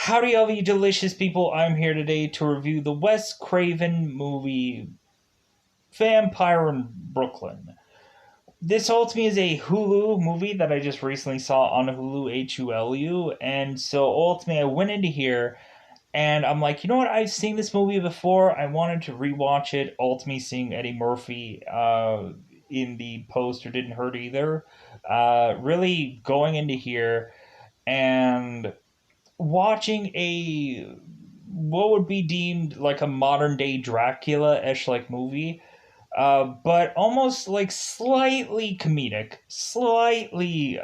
Howdy, all you delicious people. I'm here today to review the Wes Craven movie Vampire in Brooklyn. This ultimately is a Hulu movie that I just recently saw on Hulu, HULU. And so ultimately, I went into here and I'm like, you know what? I've seen this movie before. I wanted to rewatch it. Ultimately, seeing Eddie Murphy in the poster didn't hurt either. Really going into here and watching a what would be deemed like a modern day Dracula-ish like movie, but almost like slightly comedic, slightly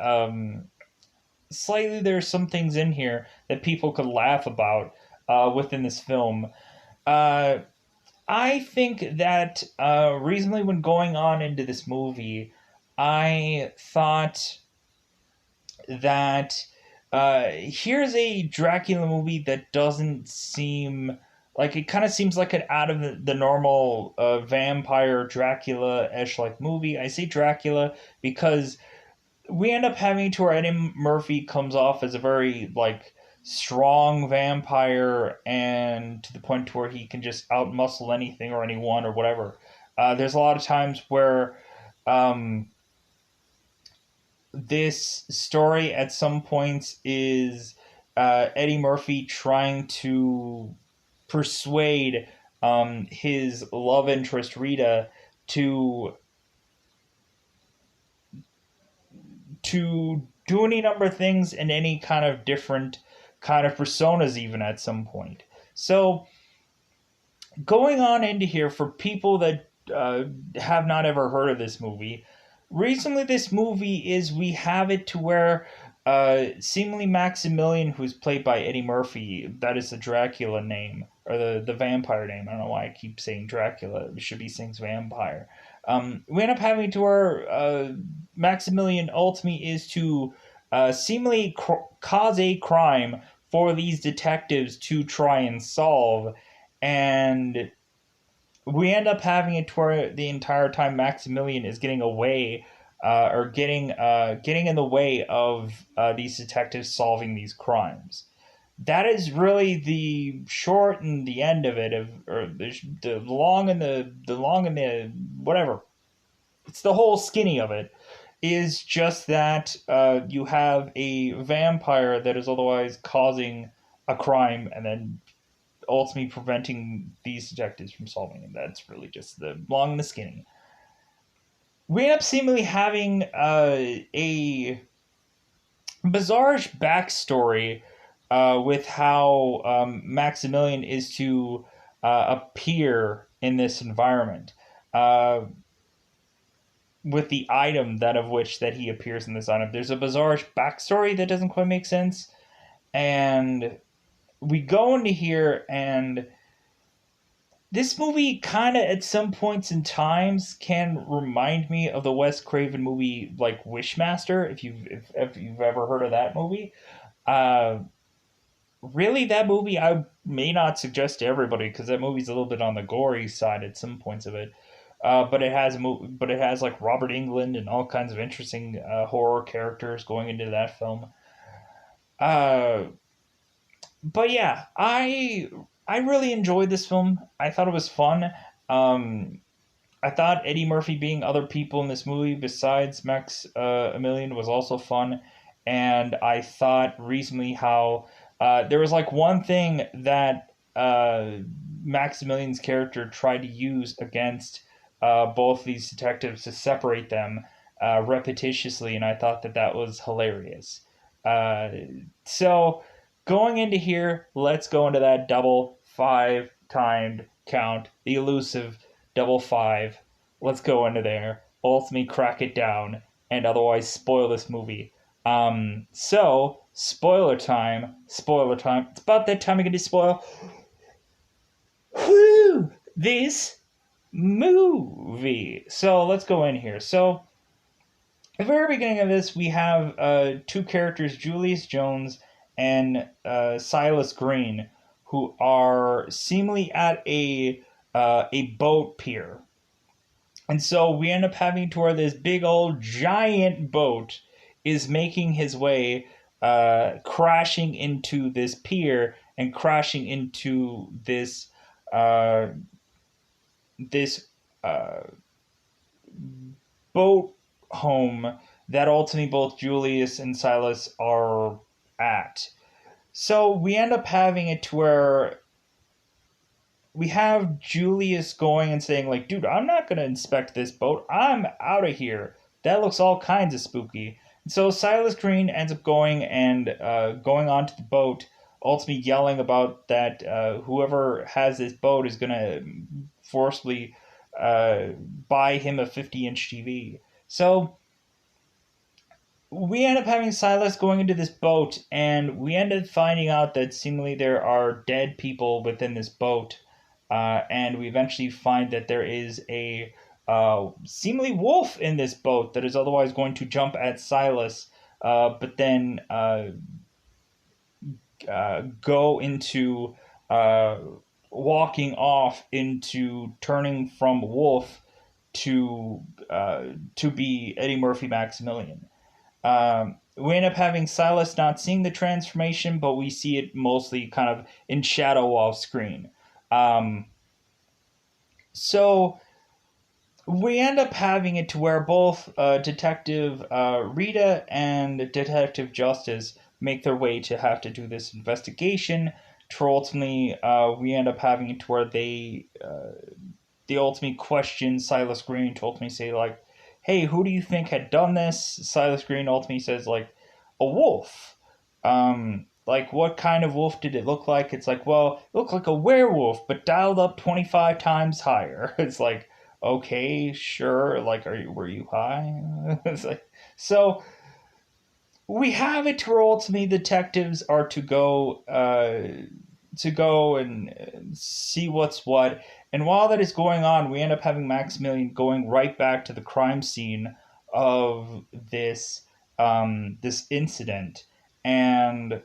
there's some things in here that people could laugh about within this film. Uh, I think that recently when going on into this movie, I thought that here's a Dracula movie that doesn't seem like it kind of seems like an out of the normal vampire Dracula ish like movie. I say Dracula because we end up having to where Eddie Murphy comes off as a very like strong vampire and to the point to where he can just outmuscle anything or anyone or whatever. There's a lot of times where um, this story at some points is Eddie Murphy trying to persuade his love interest Rita to do any number of things in any kind of different kind of personas even at some point. So going on into here for people that have not ever heard of this movie, recently this movie is we have it to where seemingly Maximilian, who's played by Eddie Murphy, that is the Dracula name or the vampire name. I don't know why I keep saying Dracula. It should be saying vampire. We end up having to where Maximilian ultimately is to seemingly cause a crime for these detectives to try and solve, and we end up having it to where the entire time Maximilian is getting away or getting in the way of these detectives solving these crimes. That is really the short and the end of it, of or the long and the long and the whatever. It's the whole skinny of it. Is just that you have a vampire that is otherwise causing a crime and then ultimately preventing these detectives from solving it. That's really just the long and the skinny. We end up seemingly having a bizarre backstory with how Maximilian is to appear in this environment. With the item that of which that he appears in this item, there's a bizarre backstory that doesn't quite make sense, and we go into here and this movie kind of at some points in times can remind me of the Wes Craven movie like Wishmaster, if you've ever heard of that movie. Uh, Really, that movie I may not suggest to everybody because that movie's a little bit on the gory side at some points of it. But it has like Robert Englund and all kinds of interesting horror characters going into that film. Uh, but yeah, I really enjoyed this film. I thought it was fun. Um, I thought Eddie Murphy being other people in this movie besides Max Emilian was also fun, and I thought recently how there was like one thing that Maximilian's character tried to use against both these detectives to separate them repetitiously, and I thought that that was hilarious. Uh, so going into here, let's go into that double five timed count, the elusive double five. Let's go into there. Ultimately, crack it down, and otherwise spoil this movie. So spoiler time. Spoiler time. It's about that time we get to spoil. Whoo! This movie. So let's go in here. So at the very beginning of this, we have two characters, Julius Jones and Silas Green, who are seemingly at a boat pier. And so we end up having to where this big old giant boat is making his way crashing into this pier and crashing into uh, this uh, boat home that ultimately both Julius and Silas are at. So we end up having it to where we have Julius going and saying, like, dude, I'm not going to inspect this boat. I'm out of here. That looks all kinds of spooky. And so Silas Green ends up going and going onto the boat, ultimately yelling about that whoever has this boat is going to forcibly uh, buy him a 50-inch TV. So we end up having Silas going into this boat, and we end up finding out that seemingly there are dead people within this boat. And we eventually find that there is a seemingly wolf in this boat that is otherwise going to jump at Silas, but then go into uh, walking off into turning from wolf to be Eddie Murphy Maximilian. We end up having Silas not seeing the transformation, but we see it mostly kind of in shadow off screen. Um, so we end up having it to where both Detective Rita and Detective Justice make their way to have to do this investigation. To ultimately, we end up having it to where they ultimately question Silas Green to ultimately say, like, hey, who do you think had done this? Silas Green ultimately says, like, a wolf. Like, what kind of wolf did it look like? It's like, well, it looked like a werewolf, but dialed up 25 times higher. It's like, okay, sure. Like, were you high? It's like, so we have it to where ultimately detectives are to go and see what's what. And while that is going on, we end up having Maximilian going right back to the crime scene of this incident, and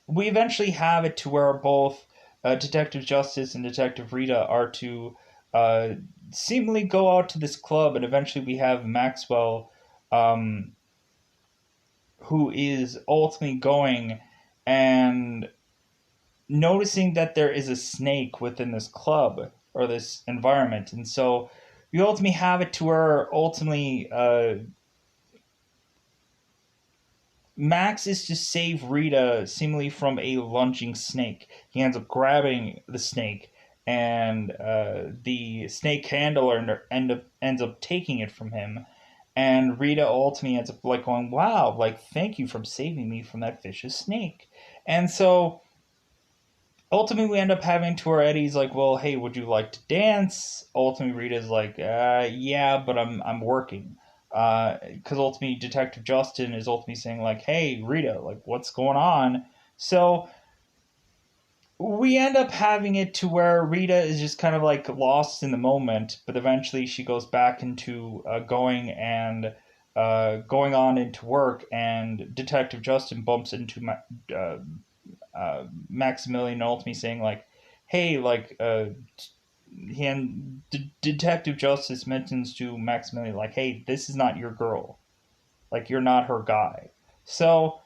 we eventually have it to where both Detective Justice and Detective Rita are to uh, seemingly go out to this club, and eventually we have Maxwell, um, who is ultimately going and noticing that there is a snake within this club or this environment. And so we ultimately have it to where ultimately Max is to save Rita seemingly from a lunging snake. He ends up grabbing the snake, and the snake handler ends up taking it from him. And Rita ultimately ends up like going, "Wow, like thank you for saving me from that vicious snake." And so ultimately we end up having to where Eddie's like, well, hey, would you like to dance? Ultimately Rita's like, yeah, but I'm working. Because ultimately Detective Justin is ultimately saying like, hey, Rita, like what's going on? So we end up having it to where Rita is just kind of like lost in the moment, but eventually she goes back into going on into work, and Detective Justin bumps into Maximilian ultimately saying like, "Hey, like, he and Detective Justice mentions to Maximilian like, hey, this is not your girl. Like, you're not her guy." So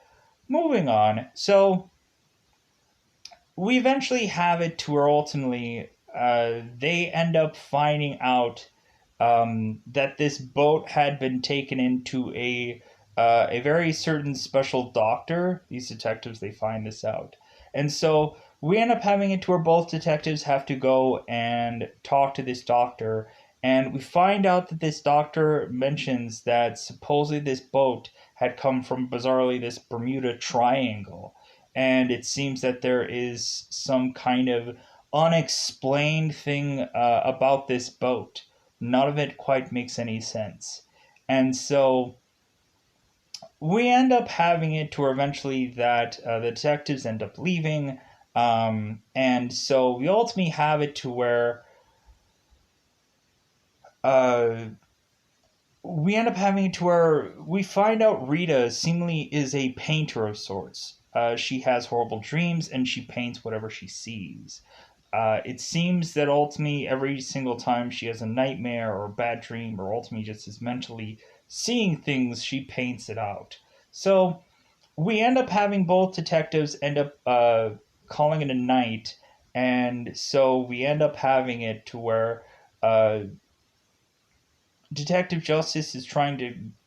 moving on. So we eventually have it to where ultimately they end up finding out that this boat had been taken into a very certain special doctor. These detectives they find this out, and so we end up having it to where both detectives have to go and talk to this doctor. And we find out that this doctor mentions that supposedly this boat had come from bizarrely this Bermuda Triangle, and it seems that there is some kind of unexplained thing about this boat. None of it quite makes any sense. And so we end up having it to where eventually that the detectives end up leaving. And so we ultimately have it to where uh, we end up having it to where we find out Rita seemingly is a painter of sorts. She has horrible dreams and she paints whatever she sees. It seems that ultimately every single time she has a nightmare or a bad dream or ultimately just is mentally seeing things, she paints it out. So we end up having both detectives end up calling it a night, and so we end up having it to where uh, Detective Justice is trying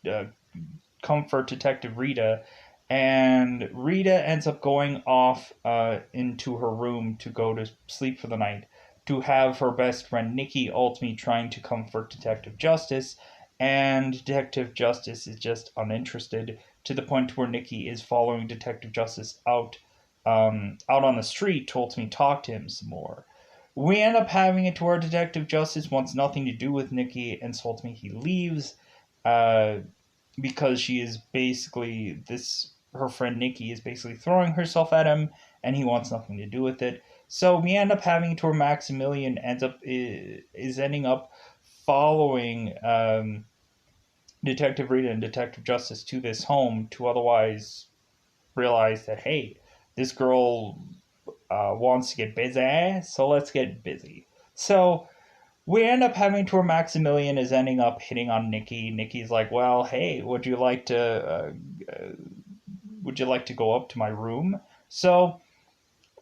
to comfort Detective Rita, and Rita ends up going off into her room to go to sleep for the night, to have her best friend Nikki ultimately trying to comfort Detective Justice, and Detective Justice is just uninterested to the point where Nikki is following Detective Justice out on the street to ultimately talk to him some more. We end up having it to where Detective Justice wants nothing to do with Nikki, and so ultimately he leaves. Uh, because she is basically this her friend Nikki is basically throwing herself at him, and he wants nothing to do with it. So we end up having to where Maximilian ends up is ending up following Detective Rita and Detective Justice to this home to otherwise realize that, hey, this girl wants to get busy, so let's get busy. So we end up having to where Maximilian is ending up hitting on Nikki. Nikki's like, "Well, hey, would you like to go up to my room?" So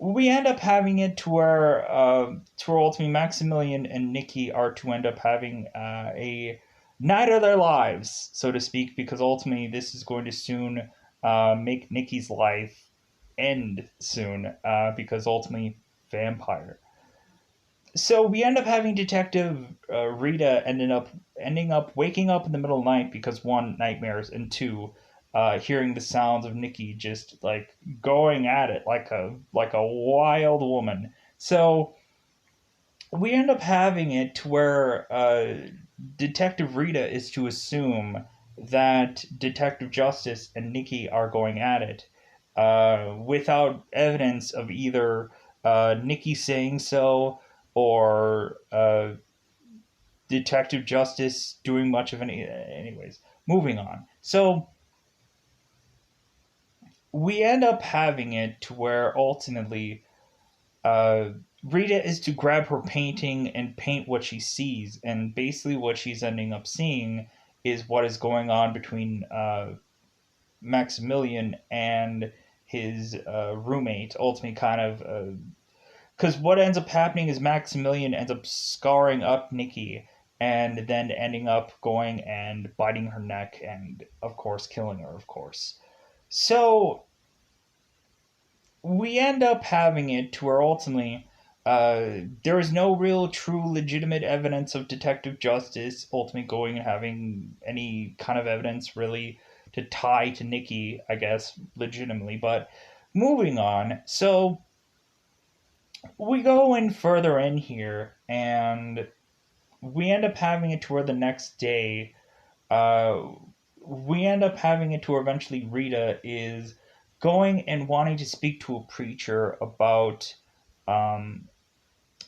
we end up having it to where ultimately Maximilian and Nikki are to end up having a night of their lives, so to speak, because ultimately this is going to soon make Nikki's life end soon, because ultimately vampire. So we end up having Detective Rita ending up waking up in the middle of the night because one, nightmares, and two, hearing the sounds of Nikki just like going at it like a wild woman. So we end up having it to where Detective Rita is to assume that Detective Justice and Nikki are going at it, without evidence of either Nikki saying so or Detective Justice doing much of any. Anyways, moving on. So we end up having it to where ultimately uh, Rita is to grab her painting and paint what she sees, and basically what she's ending up seeing is what is going on between Maximilian and his roommate. Ultimately, kind of because what ends up happening is Maximilian ends up scarring up Nikki, and then ending up going and biting her neck, and of course killing her. Of course, so we end up having it to where ultimately there is no real true legitimate evidence of Detective Justice ultimately going and having any kind of evidence really to tie to Nikki, I guess, legitimately. But moving on, so we go in further in here, and we end up having it to where the next day, uh, we end up having it to where eventually Rita is going and wanting to speak to a preacher um,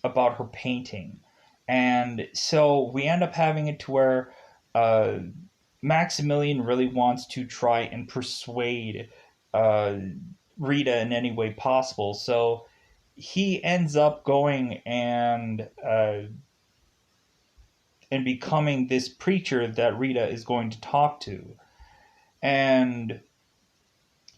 about her painting. And so we end up having it to where uh, Maximilian really wants to try and persuade uh, Rita in any way possible. So he ends up going and becoming this preacher that Rita is going to talk to. And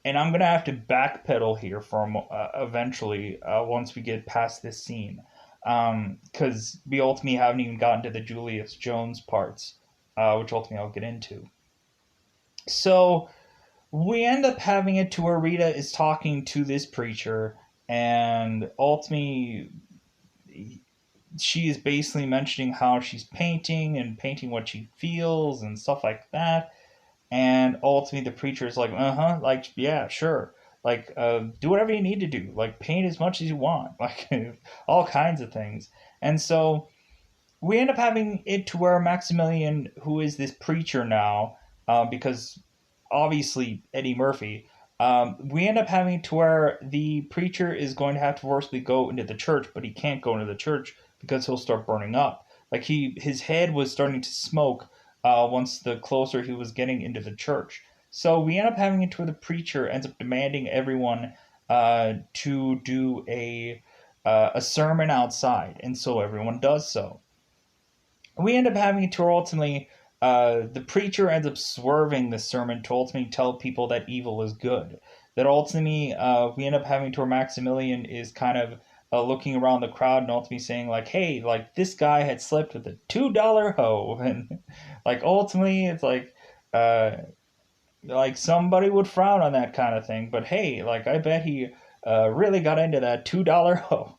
I'm gonna have to backpedal here for eventually once we get past this scene, because we ultimately haven't even gotten to the Julius Jones parts, which ultimately I'll get into. So we end up having it to where Rita is talking to this preacher, and ultimately she is basically mentioning how she's painting and painting what she feels and stuff like that. And ultimately the preacher is like, uh-huh, like, yeah, sure, like do whatever you need to do, like paint as much as you want, like all kinds of things. And so we end up having it to where Maximilian, who is this preacher now, because obviously Eddie Murphy, we end up having to where the preacher is going to have to forcibly go into the church, but he can't go into the church because he'll start burning up. Like his head was starting to smoke once the closer he was getting into the church. So we end up having it to where the preacher ends up demanding everyone to do a sermon outside, and so everyone does so. We end up having to ultimately the preacher ends up swerving the sermon to ultimately tell people that evil is good. That ultimately, we end up having to where Maximilian is kind of looking around the crowd and ultimately saying like, "Hey, like this guy had slept with a $2 hoe," and like ultimately, it's uh, like somebody would frown on that kind of thing. But hey, like I bet he really got into that $2 hoe.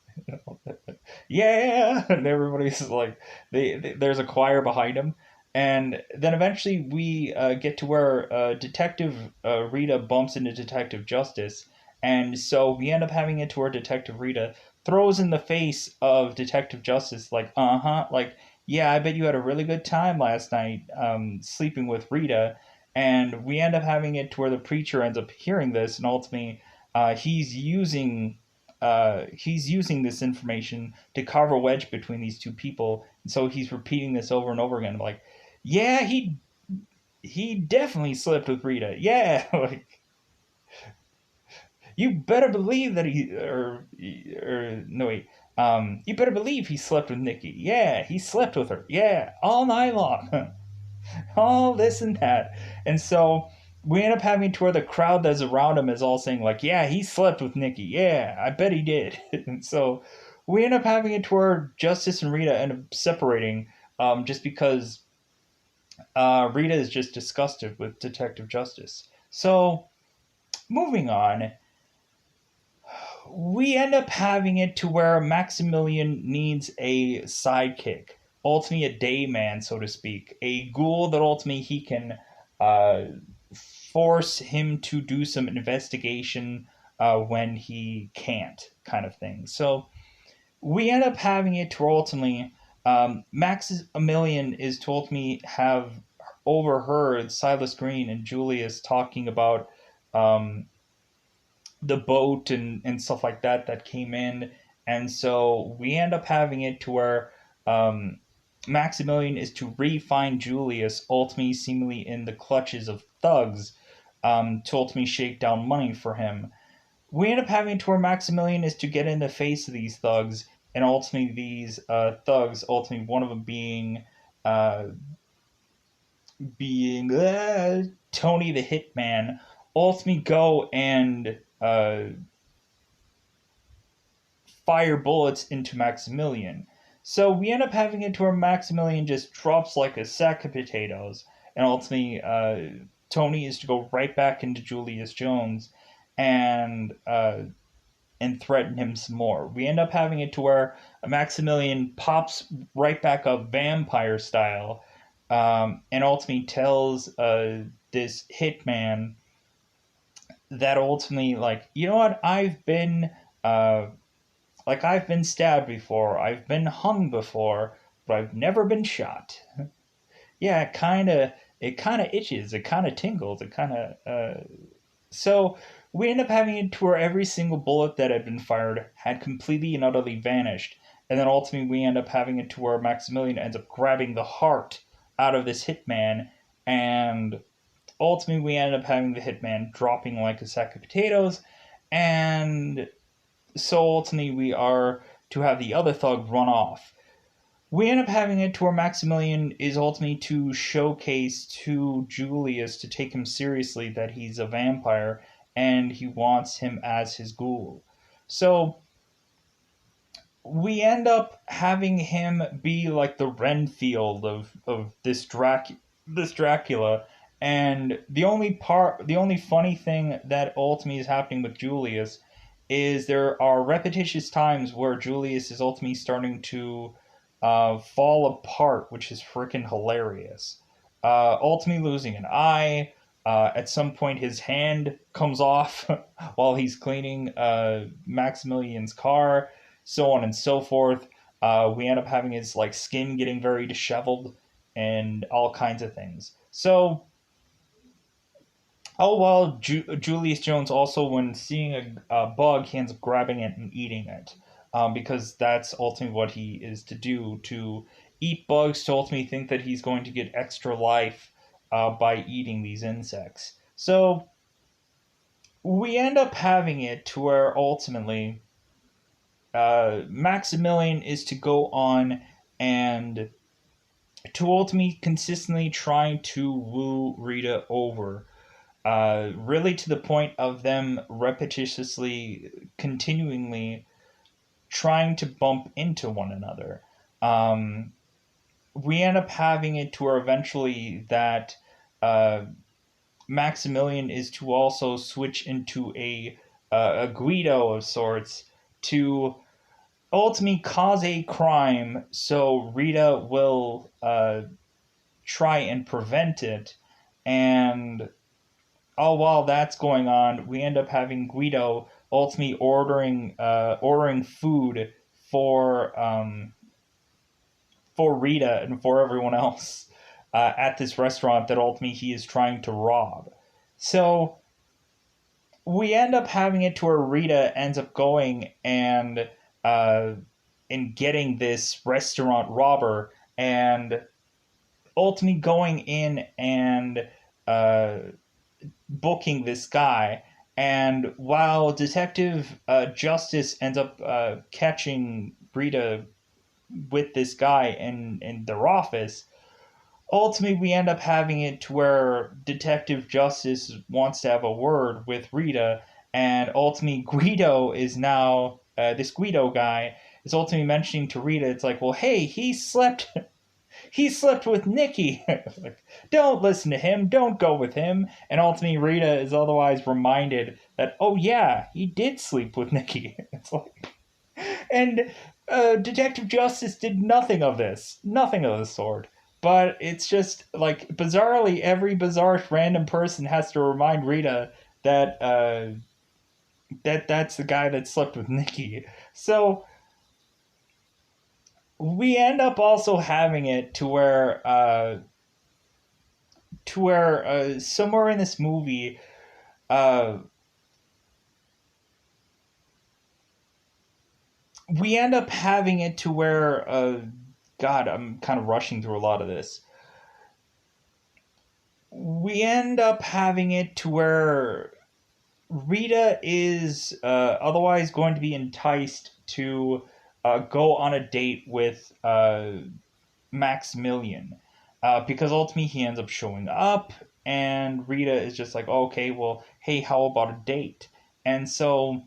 Yeah, and everybody's like, there's a choir behind him, and then eventually we get to where Detective Rita bumps into Detective Justice, and so we end up having it to where Detective Rita throws in the face of Detective Justice, like, like, yeah, I bet you had a really good time last night sleeping with Rita, and we end up having it to where the preacher ends up hearing this, and ultimately he's using this information to carve a wedge between these two people. And so he's repeating this over and over again, like, yeah, he definitely slept with Rita. Yeah, like you better believe that or no wait, you better believe he slept with Nikki. Yeah, he slept with her. Yeah, all night long. All this and that. And so we end up having to where the crowd that's around him is all saying, like, yeah, he slept with Nikki. Yeah, I bet he did. And so we end up having it to where Justice and Rita end up separating just because Rita is just disgusted with Detective Justice. So moving on, we end up having it to where Maximilian needs a sidekick, ultimately a dayman, so to speak, a ghoul that ultimately he can uh, force him to do some investigation when he can't, kind of thing. So we end up having it to ultimately Maximilian is to ultimately have overheard Silas Green and Julius talking about um, the boat and stuff like that that came in. And so we end up having it to where Maximilian is to re-find Julius, ultimately seemingly in the clutches of thugs, to ultimately shake down money for him. We end up having to where Maximilian is to get in the face of these thugs, and ultimately these thugs, ultimately one of them uh, being Tony the Hitman, ultimately go and fire bullets into Maximilian. So we end up having it to where Maximilian just drops like a sack of potatoes, and ultimately Tony is to go right back into Julius Jones and and threaten him some more. We end up having it to where Maximilian pops right back up vampire style, and ultimately tells this hitman that ultimately, like, you know what, uh, I've been stabbed before, I've been hung before, but I've never been shot. Yeah, it kind of itches, it kind of tingles, it kind of so we end up having it to where every single bullet that had been fired had completely and utterly vanished. And then ultimately we end up having it to where Maximilian ends up grabbing the heart out of this hitman, and ultimately we end up having the hitman dropping like a sack of potatoes, and so ultimately we are to have the other thug run off. We end up having it to where Maximilian is ultimately to showcase to Julius to take him seriously that he's a vampire and he wants him as his ghoul. So we end up having him be like the Renfield of this Dracula. And the only funny thing that ultimately is happening with Julius is there are repetitious times where Julius is ultimately starting to fall apart, which is freaking hilarious. Ultimately losing an eye. At some point, his hand comes off while he's cleaning Maximilian's car, so on and so forth. We end up having his like skin getting very disheveled and all kinds of things. So, oh well, Julius Jones also, when seeing a bug, he ends up grabbing it and eating it, because that's ultimately what he is to do, to eat bugs, to ultimately think that he's going to get extra life by eating these insects. So we end up having it to where ultimately Maximilian is to go on and to ultimately consistently trying to woo Rita over. Really to the point of them repetitiously, continuingly trying to bump into one another. Um, we end up having it to where eventually that uh, Maximilian is to also switch into a Guido of sorts to ultimately cause a crime, so Rita will try and prevent it. And all while that's going on, we end up having Guido ultimately ordering food for Rita and for everyone else at this restaurant that ultimately he is trying to rob. So we end up having it to where Rita ends up going uh, and getting this restaurant robber and ultimately going in and uh, booking this guy. And while Detective Justice ends up catching Rita with this guy in their office, ultimately we end up having it to where Detective Justice wants to have a word with Rita, and ultimately Guido is now this Guido guy is ultimately mentioning to Rita, it's like, well, hey, he slept with Nikki. Like, don't listen to him, don't go with him. And ultimately Rita is otherwise reminded that, oh yeah, he did sleep with Nikki. It's like, and Detective Justice did nothing of the sort. But it's just like bizarrely, every bizarre random person has to remind Rita that that's the guy that slept with Nikki. So we end up also having it to where somewhere in this movie, uh, we end up having it to where God, I'm kind of rushing through a lot of this. We end up having it to where Rita is otherwise going to be enticed to go on a date with Maximilian, because ultimately he ends up showing up, and Rita is just like, okay, well, hey, how about a date? And so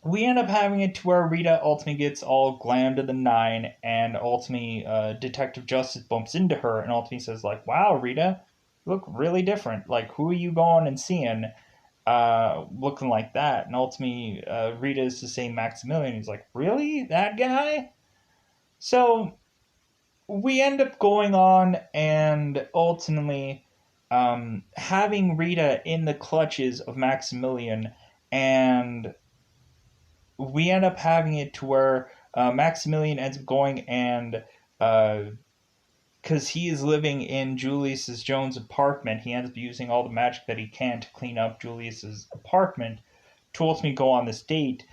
we end up having it to where Rita ultimately gets all glam to the nine, and ultimately Detective Justice bumps into her and ultimately says like, "Wow, Rita, you look really different. Like, who are you going and seeing, looking like that?" And ultimately, Rita is to say Maximilian. He's like, "Really, that guy?" So we end up going on and ultimately having Rita in the clutches of Maximilian, and we end up having it to where Maximilian ends up going and because he is living in Julius Jones' apartment, he ends up using all the magic that he can to clean up Julius's apartment to ultimately go on this date.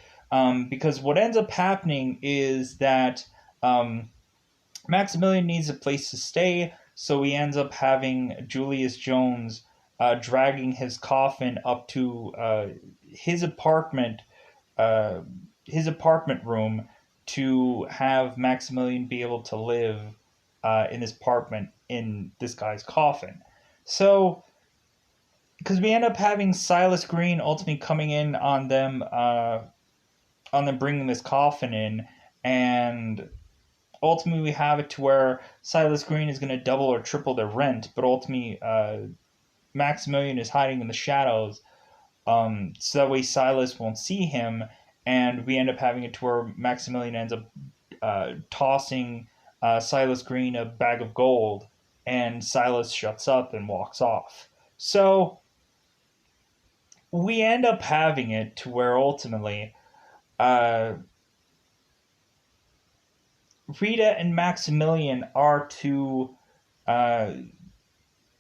Because what ends up happening is that Maximilian needs a place to stay, so he ends up having Julius Jones dragging his coffin up to his apartment uh, his apartment room to have Maximilian be able to live in his apartment in this guy's coffin. So, because we end up having Silas Green ultimately coming in on them bringing this coffin in, and ultimately we have it to where Silas Green is going to double or triple their rent, but ultimately Maximilian is hiding in the shadows, so that way Silas won't see him, and we end up having it to where Maximilian ends up tossing Silas Green a bag of gold, and Silas shuts up and walks off. So we end up having it to where ultimately uh, Rita and Maximilian are to uh,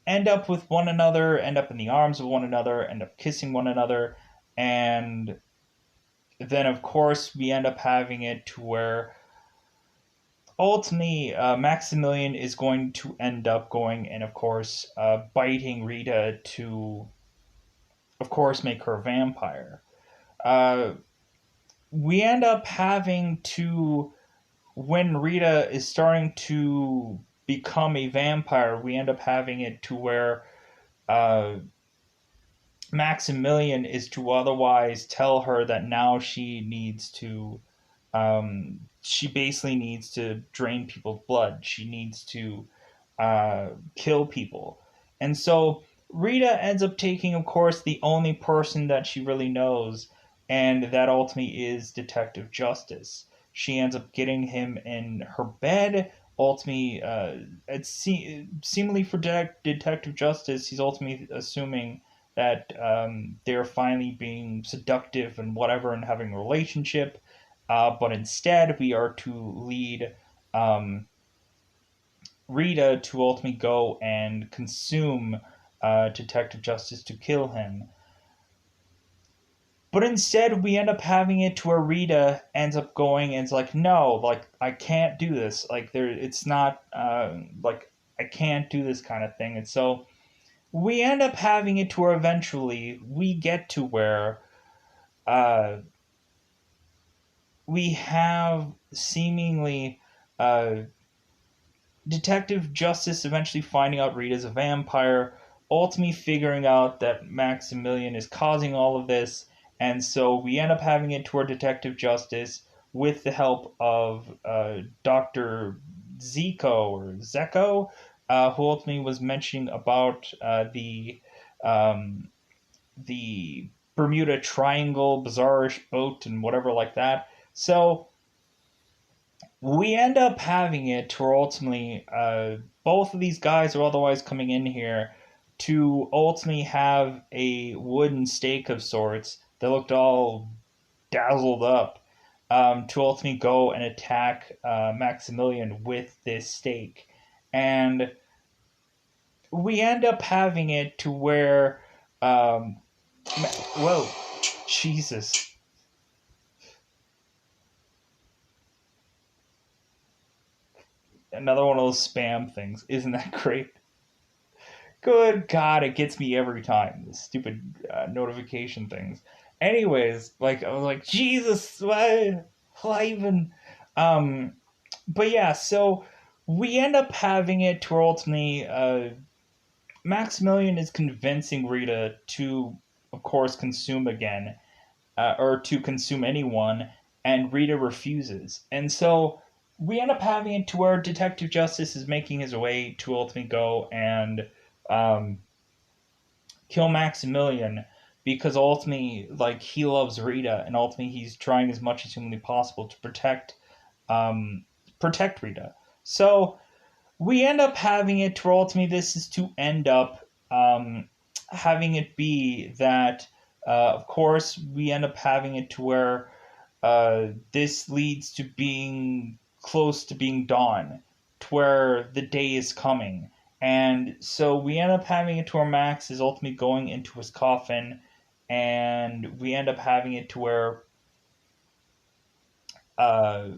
end up with one another, end up in the arms of one another, end up kissing one another, and then of course we end up having it to where ultimately Maximilian is going to end up going and of course biting Rita to of course make her a vampire. Uh, we end up having to when Rita is starting to become a vampire, we end up having it to where uh, Maximilian is to otherwise tell her that now she needs to, she basically needs to drain people's blood. She needs to kill people. And so Rita ends up taking, of course, the only person that she really knows, and that ultimately is Detective Justice. She ends up getting him in her bed. Ultimately, seemingly for Detective Justice, he's ultimately assuming that they're finally being seductive and whatever and having a relationship. But instead, we are to lead um, Rita to ultimately go and consume Detective Justice to kill him. But instead, we end up having it to where Rita ends up going and it's like, no, like I can't do this. Like it's not like I can't do this kind of thing. And so we end up having it to where eventually we get to where uh, we have seemingly uh, Detective Justice eventually finding out Rita's a vampire, ultimately figuring out that Maximilian is causing all of this, and so we end up having it toward Detective Justice with the help of Dr. Zico or Zeko, who ultimately was mentioning about um, the Bermuda Triangle, bizarrish boat, and whatever like that. So we end up having it to where ultimately both of these guys are otherwise coming in here to ultimately have a wooden stake of sorts that looked all dazzled up to ultimately go and attack Maximilian with this stake. And we end up having it to where, um, whoa, Jesus. Another one of those spam things. Isn't that great? Good God, it gets me every time. The stupid notification things. Anyways, like I was like, Jesus, why even? Um, but yeah, so we end up having it to where ultimately Maximilian is convincing Rita to, of course, consume again, or to consume anyone, and Rita refuses. And so we end up having it to where Detective Justice is making his way to ultimately go and um, kill Maximilian because ultimately, like, he loves Rita, and ultimately he's trying as much as humanly possible to um, protect Rita. So we end up having it to ultimately this is to end up having it be that, of course, we end up having it to where this leads to being close to being dawn, to where the day is coming. And so we end up having it to where Max is ultimately going into his coffin, and we end up having it to where uh,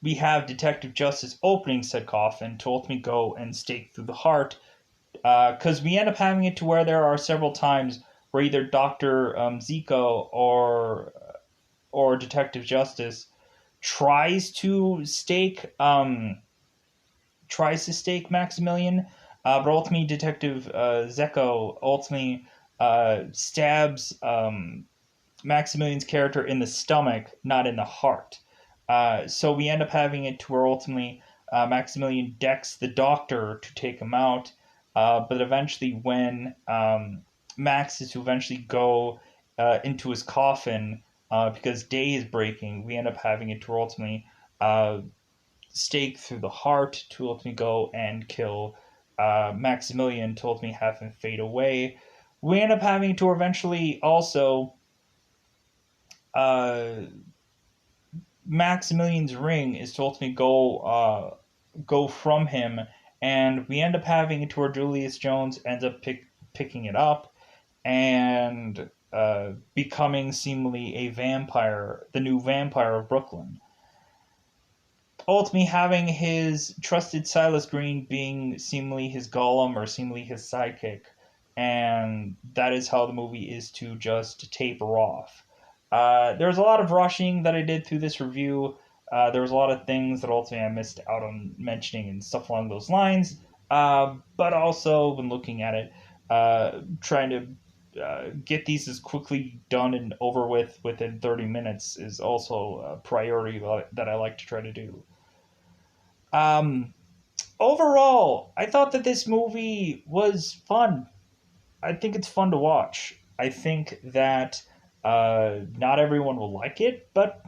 we have Detective Justice opening said coffin to ultimately go and stake through the heart. Because we end up having it to where there are several times where either Dr. Zico or Detective Justice tries to stake Maximilian, but ultimately Detective Zeko ultimately stabs Maximilian's character in the stomach, not in the heart. So we end up having it to where ultimately Maximilian decks the doctor to take him out, but eventually when Max is to eventually go into his coffin because day is breaking, we end up having it to where ultimately uh, stake through the heart to ultimately go and kill Maximilian to ultimately have him fade away. We end up having to eventually also uh, Maximilian's ring is to ultimately go from him, and we end up having it to where Julius Jones ends up picking it up and becoming seemingly a vampire, the new vampire of Brooklyn. Ultimately, having his trusted Silas Green being seemingly his golem or seemingly his sidekick, and that is how the movie is to just taper off. There's a lot of rushing that I did through this review. There was a lot of things that ultimately I missed out on mentioning and stuff along those lines. But also, when looking at it, trying to get these as quickly done and over with within 30 minutes is also a priority that I like to try to do. Um, Overall, I thought that this movie was fun. I think it's fun to watch. I think that not everyone will like it, but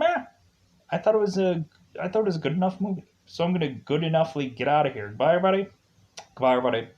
I thought it was a good enough movie. So I'm gonna good enoughly get out of here. Goodbye, everybody. Goodbye, everybody.